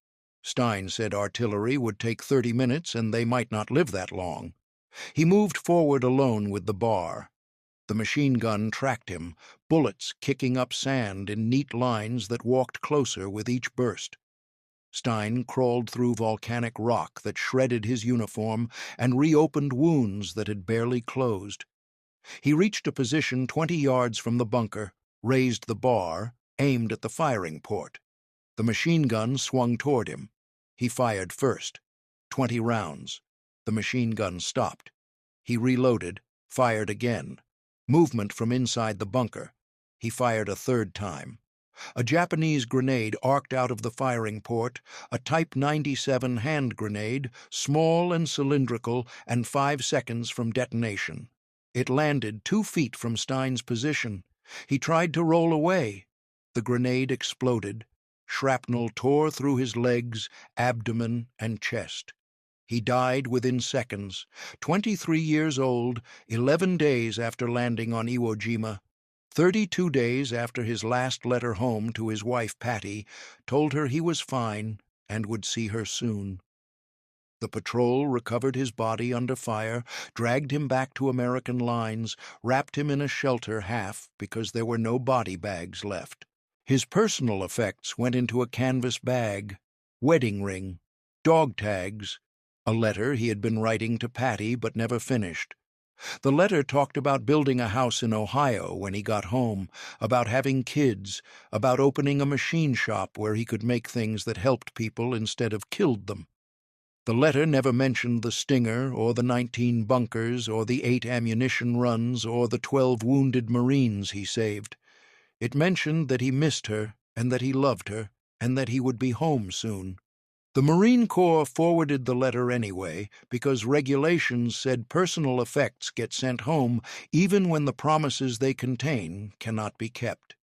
Stein said artillery would take 30 minutes and they might not live that long. He moved forward alone with the bar. The machine gun tracked him, bullets kicking up sand in neat lines that walked closer with each burst. Stein crawled through volcanic rock that shredded his uniform and reopened wounds that had barely closed. He reached a position 20 yards from the bunker, raised the bar, aimed at the firing port. The machine gun swung toward him. He fired first. 20 rounds. The machine gun stopped. He reloaded, fired again. Movement from inside the bunker. He fired a third time. A Japanese grenade arced out of the firing port, a Type 97 hand grenade, small and cylindrical, and 5 seconds from detonation. It landed 2 feet from Stein's position. He tried to roll away. The grenade exploded. Shrapnel tore through his legs, abdomen, and chest. He died within seconds, 23 years old, 11 days after landing on Iwo Jima. 32 days after his last letter home to his wife Patty told her he was fine and would see her soon. The patrol recovered his body under fire, dragged him back to American lines, wrapped him in a shelter half because there were no body bags left. His personal effects went into a canvas bag, wedding ring, dog tags, a letter he had been writing to Patty but never finished. The letter talked about building a house in Ohio when he got home, about having kids, about opening a machine shop where he could make things that helped people instead of killed them. The letter never mentioned the Stinger or the 19 bunkers or the 8 ammunition runs or the 12 wounded Marines he saved. It mentioned that he missed her and that he loved her and that he would be home soon. The Marine Corps forwarded the letter anyway because regulations said personal effects get sent home even when the promises they contain cannot be kept.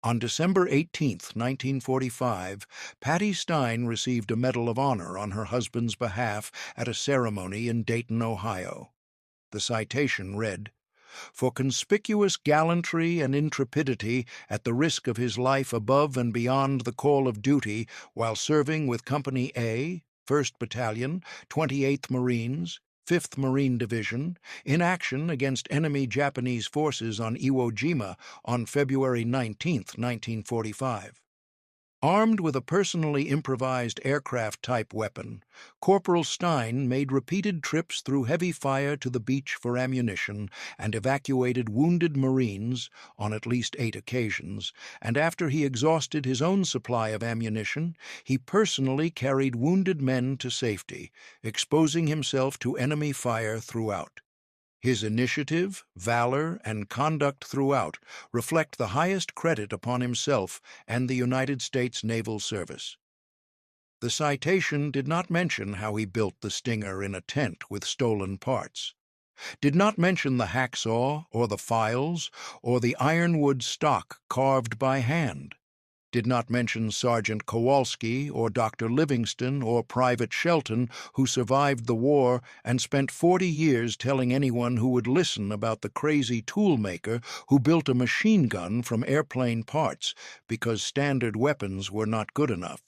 On December 18, 1945, Patty Stein received a Medal of Honor on her husband's behalf at a ceremony in Dayton, Ohio. The citation read, "For conspicuous gallantry and intrepidity at the risk of his life above and beyond the call of duty while serving with Company A, 1st Battalion, 28th Marines, 5th Marine Division, in action against enemy Japanese forces on Iwo Jima on February 19, 1945. Armed with a personally improvised aircraft-type weapon, Corporal Stein made repeated trips through heavy fire to the beach for ammunition and evacuated wounded Marines on at least 8 occasions, and after he exhausted his own supply of ammunition, he personally carried wounded men to safety, exposing himself to enemy fire throughout. His initiative, valor, and conduct throughout reflect the highest credit upon himself and the United States Naval Service. The citation did not mention how he built the Stinger in a tent with stolen parts, did not mention the hacksaw or the files or the ironwood stock carved by hand, did not mention Sergeant Kowalski or Dr. Livingston or Private Shelton, who survived the war and spent 40 years telling anyone who would listen about the crazy toolmaker who built a machine gun from airplane parts because standard weapons were not good enough.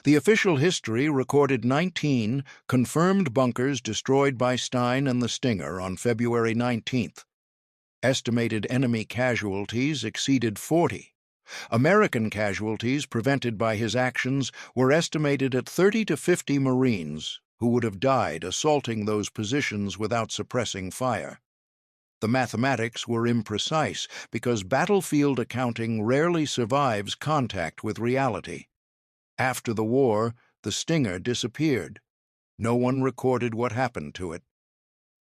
The official history recorded 19 confirmed bunkers destroyed by Stein and the Stinger on February 19th. Estimated enemy casualties exceeded 40. American casualties prevented by his actions were estimated at 30 to 50 Marines who would have died assaulting those positions without suppressing fire. The mathematics were imprecise because battlefield accounting rarely survives contact with reality. After the war, the Stinger disappeared. No one recorded what happened to it.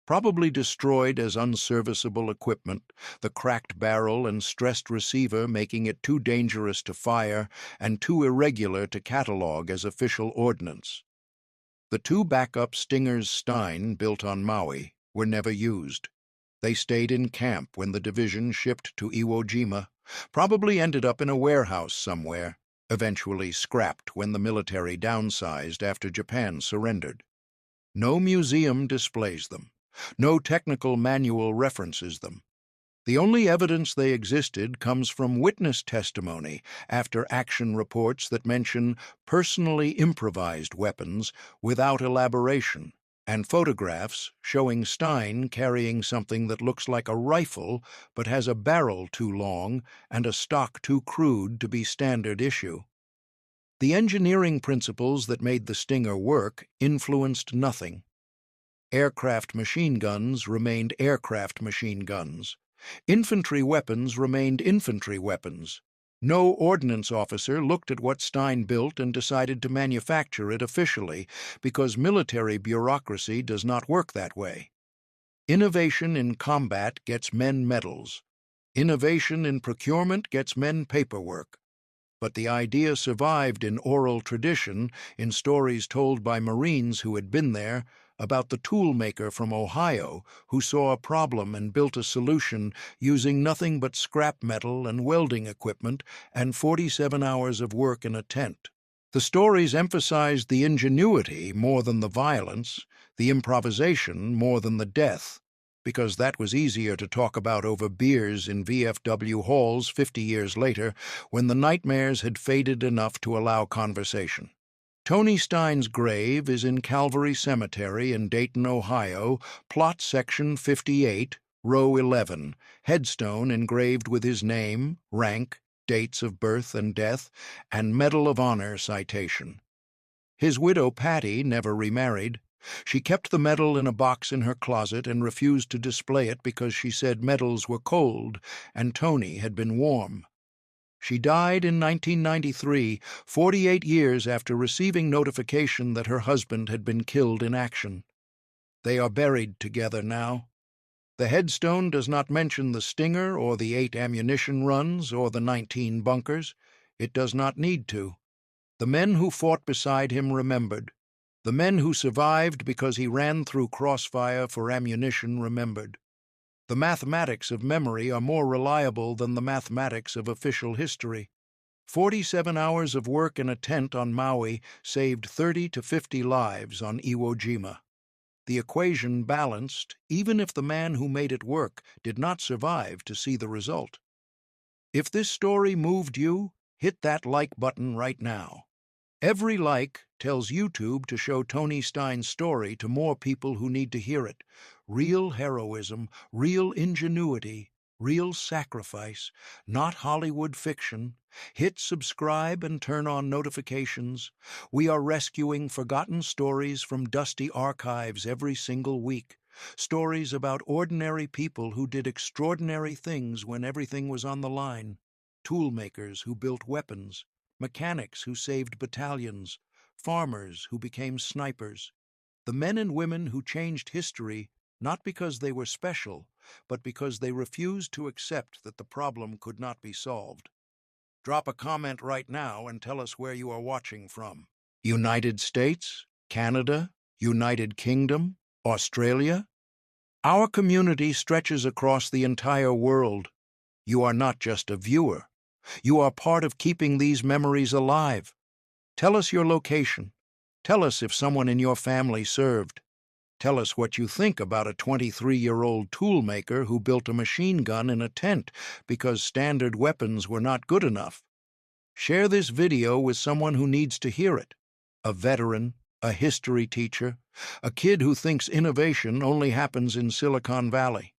Probably destroyed as unserviceable equipment, the cracked barrel and stressed receiver making it too dangerous to fire and too irregular to catalog as official ordnance. The 2 backup Stingers Stein built on Maui were never used. They stayed in camp when the division shipped to Iwo Jima, probably ended up in a warehouse somewhere, eventually scrapped when the military downsized after Japan surrendered. No museum displays them. No technical manual references them. The only evidence they existed comes from witness testimony after action reports that mention personally improvised weapons without elaboration. and photographs showing Stein carrying something that looks like a rifle but has a barrel too long and a stock too crude to be standard issue. The engineering principles that made the Stinger work influenced nothing. Aircraft machine guns remained aircraft machine guns. Infantry weapons remained infantry weapons. No ordnance officer looked at what Stein built and decided to manufacture it officially, because military bureaucracy does not work that way. Innovation in combat gets men medals. Innovation in procurement gets men paperwork. But the idea survived in oral tradition, in stories told by Marines who had been there, about the toolmaker from Ohio who saw a problem and built a solution using nothing but scrap metal and welding equipment and 47 hours of work in a tent. The stories emphasized the ingenuity more than the violence, the improvisation more than the death, because that was easier to talk about over beers in VFW halls 50 years later, when the nightmares had faded enough to allow conversation. Tony Stein's grave is in Calvary Cemetery in Dayton, Ohio, plot section 58, row 11, headstone engraved with his name, rank, dates of birth and death, and Medal of Honor citation. His widow, Patty, never remarried. She kept the medal in a box in her closet and refused to display it because she said medals were cold and Tony had been warm. She died in 1993, 48 years after receiving notification that her husband had been killed in action. They are buried together now. The headstone does not mention the Stinger or the 8 ammunition runs or the 19 bunkers. It does not need to. The men who fought beside him remembered. The men who survived because he ran through crossfire for ammunition remembered. The mathematics of memory are more reliable than the mathematics of official history. 47 hours of work in a tent on Maui saved 30 to 50 lives on Iwo Jima. The equation balanced, even if the man who made it work did not survive to see the result. If this story moved you, hit that like button right now. Every like tells YouTube to show Tony Stein's story to more people who need to hear it. Real heroism, real ingenuity, real sacrifice, not Hollywood fiction. Hit subscribe and turn on notifications. We are rescuing forgotten stories from dusty archives every single week. Stories about ordinary people who did extraordinary things when everything was on the line. Toolmakers who built weapons. Mechanics who saved battalions, farmers who became snipers, the men and women who changed history not because they were special, but because they refused to accept that the problem could not be solved. Drop a comment right now and tell us where you are watching from. United States, Canada, United Kingdom, Australia? Our community stretches across the entire world. You are not just a viewer. You are part of keeping these memories alive. Tell us your location. Tell us if someone in your family served. Tell us what you think about a 23-year-old toolmaker who built a machine gun in a tent because standard weapons were not good enough. Share this video with someone who needs to hear it. A veteran, a history teacher, a kid who thinks innovation only happens in Silicon Valley.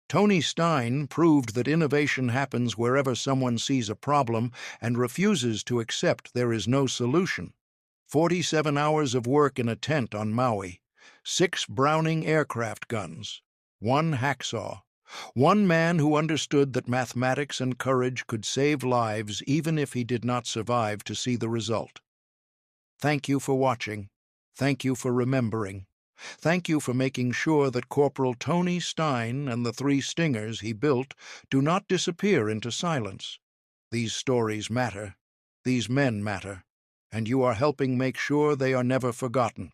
Tony Stein proved that innovation happens wherever someone sees a problem and refuses to accept there is no solution. 47 hours of work in a tent on Maui, 6 Browning aircraft guns, 1 hacksaw, 1 man who understood that mathematics and courage could save lives even if he did not survive to see the result. Thank you for watching. Thank you for remembering. Thank you for making sure that Corporal Tony Stein and the 3 Stingers he built do not disappear into silence. These stories matter, these men matter, and you are helping make sure they are never forgotten.